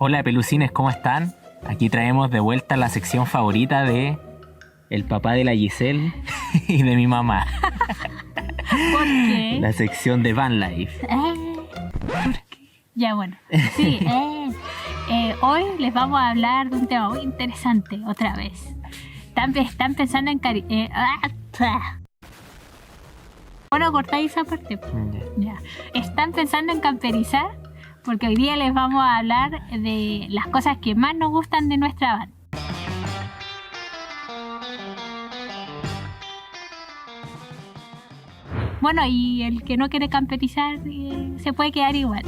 Hola pelucines, ¿cómo están? Aquí traemos de vuelta la sección favorita de el papá de la Giselle y de mi mamá. ¿Por qué? La sección de Van Life. ¿Por qué? Ya bueno, sí, hoy les vamos a hablar de un tema muy interesante, otra vez. Están pensando en bueno, cortáis esa parte. Ya. Están pensando en camperizar, porque hoy día les vamos a hablar de las cosas que más nos gustan de nuestra van. Bueno, y el que no quiere camperizar se puede quedar igual.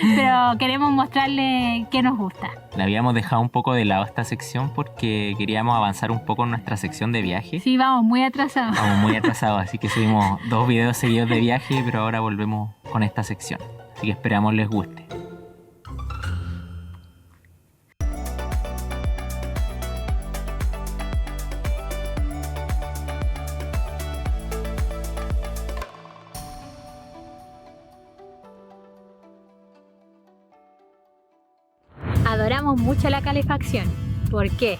Pero queremos mostrarle qué nos gusta. Le habíamos dejado un poco de lado esta sección porque queríamos avanzar un poco en nuestra sección de viaje. Sí, vamos muy atrasados. Vamos muy atrasados, así que subimos 2 videos seguidos de viaje, pero ahora volvemos con esta sección. Así que esperamos les guste. Adoramos mucho la calefacción. ¿Por qué?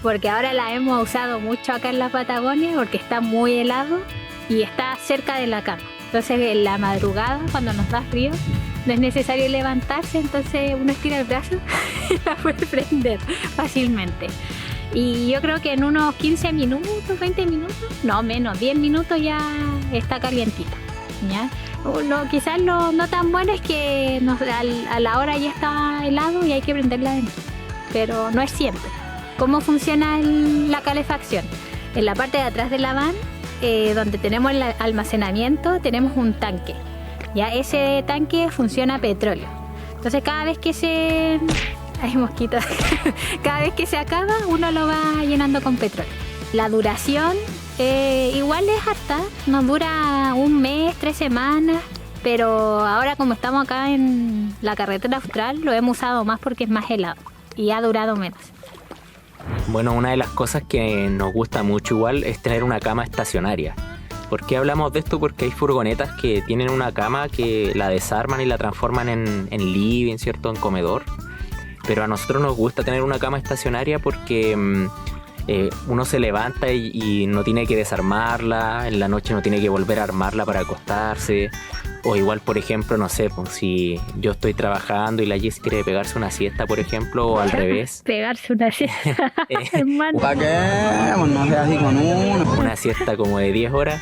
Porque ahora la hemos usado mucho acá en la Patagonia porque está muy helado y está cerca de la cama. Entonces en la madrugada, cuando nos da frío, no es necesario levantarse, entonces uno estira el brazo y la puede prender fácilmente. Y yo creo que en unos 15 minutos, 20 minutos, no menos, 10 minutos ya está calientita, ¿ya? Quizás lo no tan bueno es que a la hora ya está helado y hay que prenderla de nuevo, pero no es siempre. ¿Cómo funciona la calefacción? En la parte de atrás de la van, donde tenemos el almacenamiento, tenemos un tanque. Ya ese tanque funciona a petróleo. Entonces cada vez que hay mosquitos. Cada vez que se acaba, uno lo va llenando con petróleo. La duración igual es harta, nos dura un mes, 3 semanas, pero ahora como estamos acá en la carretera austral, lo hemos usado más porque es más helado y ha durado menos. Bueno, una de las cosas que nos gusta mucho igual es tener una cama estacionaria. ¿Por qué hablamos de esto? Porque hay furgonetas que tienen una cama que la desarman y la transforman en living, ¿cierto? En comedor. Pero a nosotros nos gusta tener una cama estacionaria porque uno se levanta y no tiene que desarmarla, en la noche no tiene que volver a armarla para acostarse. O igual, por ejemplo, no sé, pues, si yo estoy trabajando y la Jess quiere pegarse una siesta, por ejemplo, o al revés. Pegarse una siesta, hermano. ¿Para qué? Pues no sea así con uno. Una siesta como de 10 horas.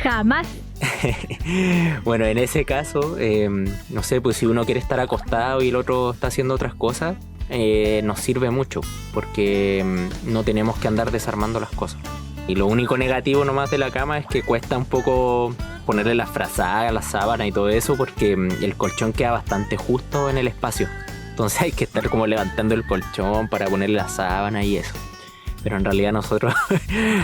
Jamás. Bueno, en ese caso, no sé, pues si uno quiere estar acostado y el otro está haciendo otras cosas, nos sirve mucho porque no tenemos que andar desarmando las cosas. Y lo único negativo nomás de la cama es que cuesta un poco ponerle las frazadas, las sábanas y todo eso porque el colchón queda bastante justo en el espacio. Entonces hay que estar como levantando el colchón para ponerle la sábana y eso. Pero en realidad nosotros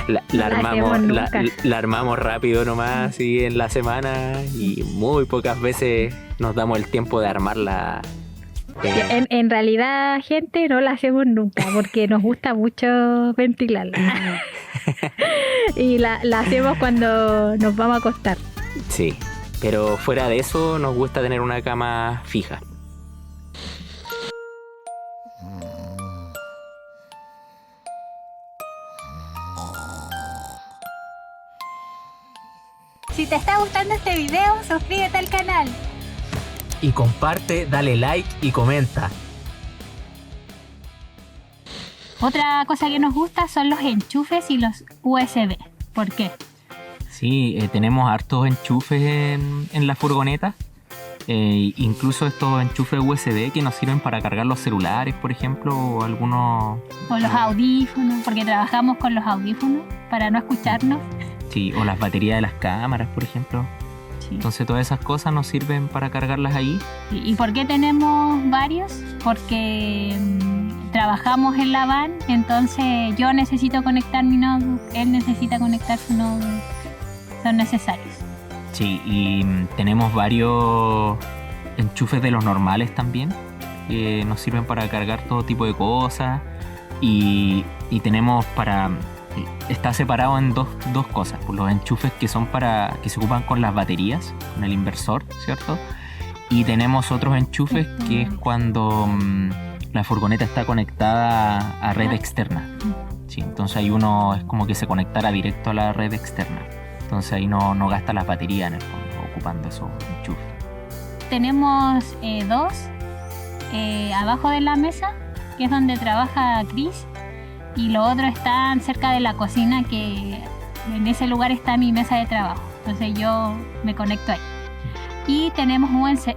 la armamos rápido nomás así en la semana y muy pocas veces nos damos el tiempo de armarla. En realidad, gente, no la hacemos nunca porque nos gusta mucho ventilarla. Y la hacemos cuando nos vamos a acostar. Sí, pero fuera de eso nos gusta tener una cama fija. Si te está gustando este video, suscríbete al canal. Y comparte, dale like y comenta. Otra cosa que nos gusta son los enchufes y los USB. ¿Por qué? Sí, tenemos hartos enchufes en la furgoneta. Incluso estos enchufes USB que nos sirven para cargar los celulares, por ejemplo, o algunos... O los audífonos, porque trabajamos con los audífonos para no escucharnos. Sí, o las baterías de las cámaras, por ejemplo. Sí. Entonces todas esas cosas nos sirven para cargarlas ahí. ¿Y por qué tenemos varios? Porque trabajamos en la van, entonces yo necesito conectar mi notebook, él necesita conectar su notebook. Son necesarios. Sí, y tenemos varios enchufes de los normales también, que nos sirven para cargar todo tipo de cosas. Y tenemos para... Está separado en dos cosas, los enchufes que son que se ocupan con las baterías, con el inversor, ¿cierto? Y tenemos otros enchufes que es cuando la furgoneta está conectada a red externa. Sí, entonces ahí uno es como que se conectara directo a la red externa. Entonces ahí no gasta la batería en el fondo, ocupando esos enchufes. Tenemos dos abajo de la mesa, que es donde trabaja Chris, y los otros están cerca de la cocina, que en ese lugar está mi mesa de trabajo. Entonces yo me conecto ahí. Y tenemos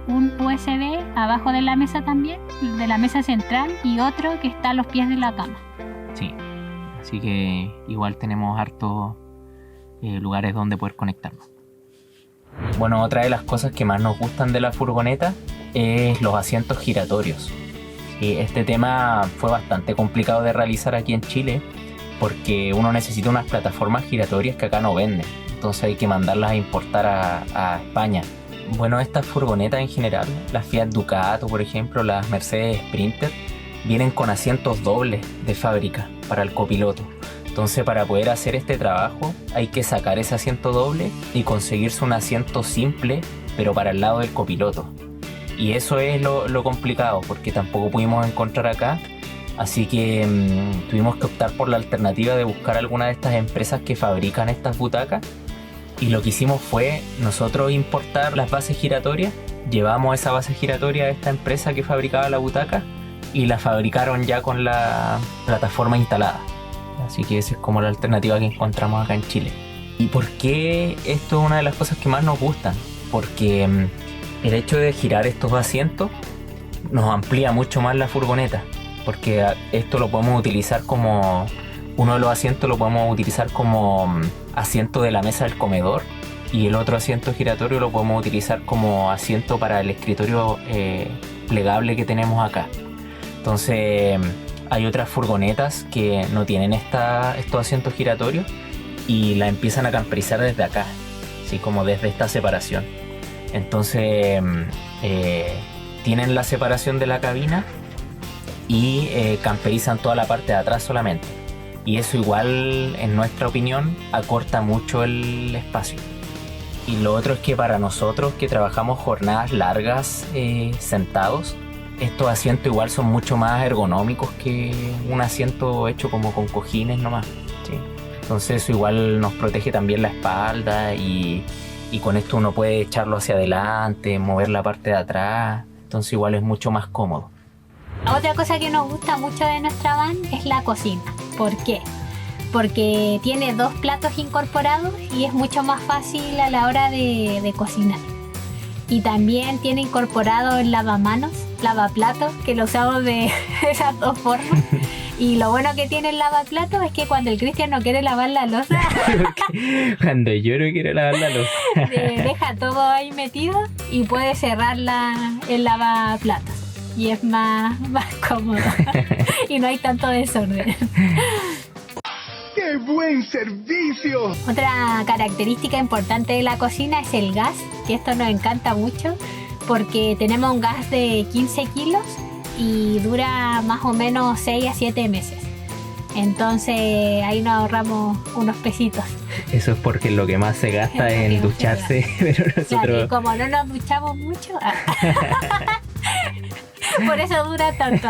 un USB abajo de la mesa también, de la mesa central, y otro que está a los pies de la cama. Sí, así que igual tenemos hartos lugares donde poder conectarnos. Bueno, otra de las cosas que más nos gustan de la furgoneta es los asientos giratorios. Sí, este tema fue bastante complicado de realizar aquí en Chile porque uno necesita unas plataformas giratorias que acá no venden. Entonces hay que mandarlas a importar a España. Bueno, estas furgonetas en general, las Fiat Ducato por ejemplo, las Mercedes Sprinter, vienen con asientos dobles de fábrica para el copiloto. Entonces para poder hacer este trabajo hay que sacar ese asiento doble y conseguirse un asiento simple pero para el lado del copiloto. Y eso es lo complicado porque tampoco pudimos encontrar acá. Así que tuvimos que optar por la alternativa de buscar alguna de estas empresas que fabrican estas butacas. Y lo que hicimos fue nosotros importar las bases giratorias. Llevamos esa base giratoria a esta empresa que fabricaba la butaca y la fabricaron ya con la plataforma instalada. Así que esa es como la alternativa que encontramos acá en Chile. ¿Y por qué esto es una de las cosas que más nos gustan? Porque el hecho de girar estos asientos nos amplía mucho más la furgoneta. Porque esto lo podemos utilizar como... Uno de los asientos lo podemos utilizar como asiento de la mesa del comedor y el otro asiento giratorio lo podemos utilizar como asiento para el escritorio plegable que tenemos acá. Entonces hay otras furgonetas que no tienen estos asientos giratorios y la empiezan a camperizar desde acá, así como desde esta separación. Entonces tienen la separación de la cabina y camperizan toda la parte de atrás solamente. Y eso igual, en nuestra opinión, acorta mucho el espacio. Y lo otro es que para nosotros que trabajamos jornadas largas sentados, estos asientos igual son mucho más ergonómicos que un asiento hecho como con cojines nomás, ¿sí? Entonces eso igual nos protege también la espalda y con esto uno puede echarlo hacia adelante, mover la parte de atrás, entonces igual es mucho más cómodo. Otra cosa que nos gusta mucho de nuestra van es la cocina. ¿Por qué? Porque tiene 2 platos incorporados y es mucho más fácil a la hora de cocinar. Y también tiene incorporado el lavamanos, lavaplatos, que lo usamos de esas 2 formas. Y lo bueno que tiene el lavaplatos es que cuando el Cristian no quiere lavar la loza, cuando yo no quiero lavar la loza, deja todo ahí metido y puede cerrar el lavaplatos. Y es más cómodo y no hay tanto desorden. ¡Qué buen servicio! Otra característica importante de la cocina es el gas, que esto nos encanta mucho porque tenemos un gas de 15 kilos y dura más o menos 6 a 7 meses. Entonces ahí nos ahorramos unos pesitos. Eso es porque lo que más se gasta es en ducharse, pero nosotros... Claro, y como no nos duchamos mucho, por eso dura tanto.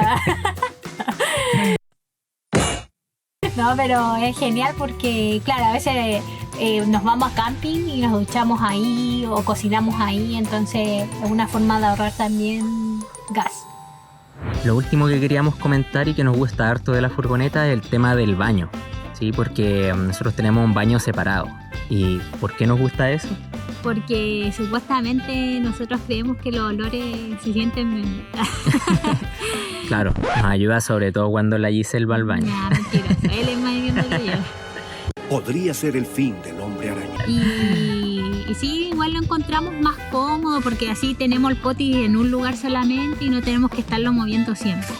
No, pero es genial porque, claro, a veces nos vamos a camping y nos duchamos ahí o cocinamos ahí, entonces es una forma de ahorrar también gas. Lo último que queríamos comentar y que nos gusta harto de la furgoneta es el tema del baño, ¿sí? Porque nosotros tenemos un baño separado. ¿Y por qué nos gusta eso? Porque supuestamente nosotros creemos que los olores se sienten bien. Claro, nos ayuda sobre todo cuando la Giselle va al baño. Nah, mentira, él es más viendo que yo. Podría ser el fin del hombre araña. Y sí, igual lo encontramos más cómodo porque así tenemos el poti en un lugar solamente y no tenemos que estarlo moviendo siempre.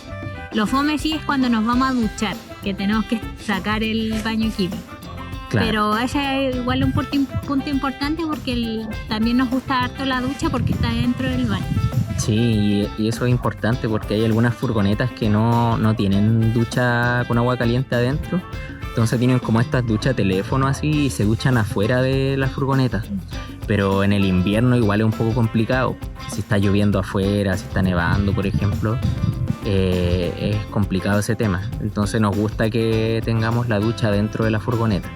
Lo fome sí es cuando nos vamos a duchar, que tenemos que sacar el baño químico. Claro. Pero ese es igual un punto importante porque también nos gusta harto la ducha porque está dentro del baño. Sí, y eso es importante porque hay algunas furgonetas que no tienen ducha con agua caliente adentro Entonces tienen como estas duchas teléfono así y se duchan afuera de la furgoneta. Pero en el invierno igual es un poco complicado. Si está lloviendo afuera, si está nevando, por ejemplo, es complicado ese tema. Entonces nos gusta que tengamos la ducha dentro de la furgoneta.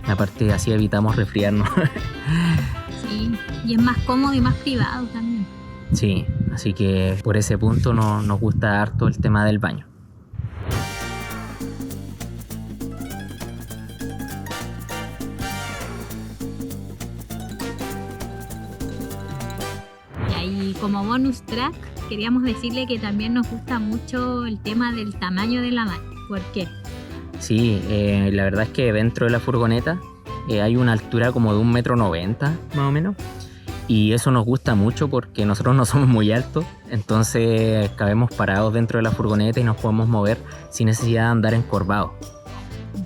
Aparte así evitamos resfriarnos. Sí, y es más cómodo y más privado también. Sí, así que por ese punto nos gusta harto el tema del baño. Y como bonus track, queríamos decirle que también nos gusta mucho el tema del tamaño de la van. ¿Por qué? Sí, la verdad es que dentro de la furgoneta hay una altura como de 1,90 m más o menos. Y eso nos gusta mucho porque nosotros no somos muy altos, entonces cabemos parados dentro de la furgoneta y nos podemos mover sin necesidad de andar encorvados.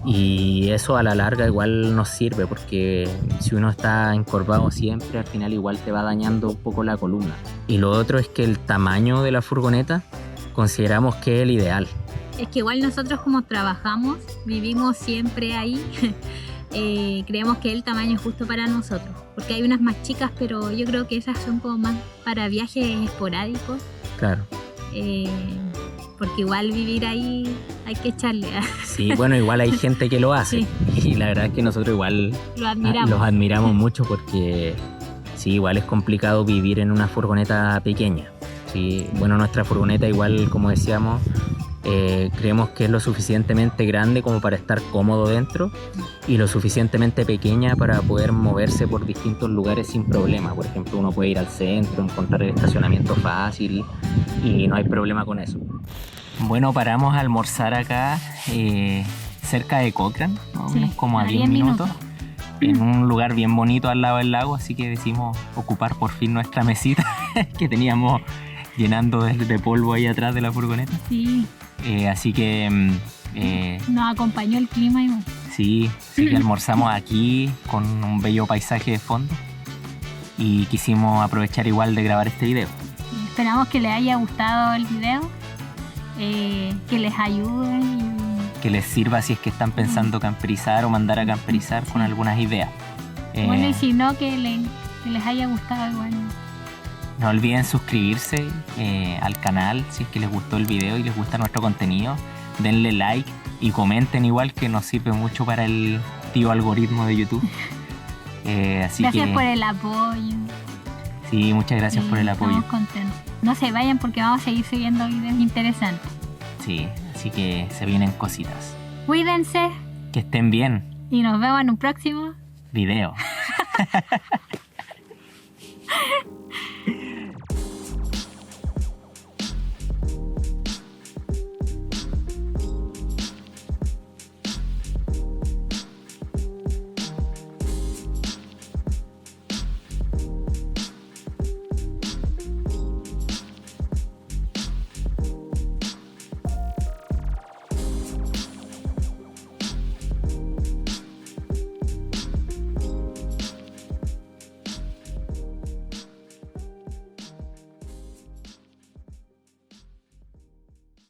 Y eso a la larga igual nos sirve porque si uno está encorvado siempre, al final igual te va dañando un poco la columna. Y lo otro es que el tamaño de la furgoneta consideramos que es el ideal. Es que igual nosotros como trabajamos, vivimos siempre ahí, creemos que el tamaño es justo para nosotros. Porque hay unas más chicas, pero yo creo que esas son como más para viajes esporádicos. Claro. Porque igual vivir ahí hay que echarle. Sí, bueno, igual hay gente que lo hace. Sí. Y la verdad es que nosotros igual los admiramos mucho porque sí, igual es complicado vivir en una furgoneta pequeña. Sí, bueno, nuestra furgoneta igual, como decíamos, creemos que es lo suficientemente grande como para estar cómodo dentro y lo suficientemente pequeña para poder moverse por distintos lugares sin problema. Por ejemplo, uno puede ir al centro, encontrar el estacionamiento fácil y no hay problema con eso. Bueno, paramos a almorzar acá cerca de Cochrane, más o menos como a 10 minutos, en un lugar bien bonito al lado del lago, así que decidimos ocupar por fin nuestra mesita que teníamos llenando de polvo ahí atrás de la furgoneta. Sí. Así que nos acompañó el clima igual. Sí, así que almorzamos aquí con un bello paisaje de fondo y quisimos aprovechar igual de grabar este video. Esperamos que les haya gustado el video, que les ayude y que les sirva si es que están pensando camperizar o mandar a camperizar con algunas ideas. Bueno, y si no, que les haya gustado igual. No olviden suscribirse al canal si es que les gustó el video y les gusta nuestro contenido. Denle like y comenten igual, que nos sirve mucho para el tío algoritmo de YouTube. Gracias por el apoyo. Sí, muchas gracias por el apoyo. Estamos contentos. No se vayan porque vamos a seguir subiendo videos interesantes. Sí, así que se vienen cositas. Cuídense. Que estén bien. Y nos vemos en un próximo video.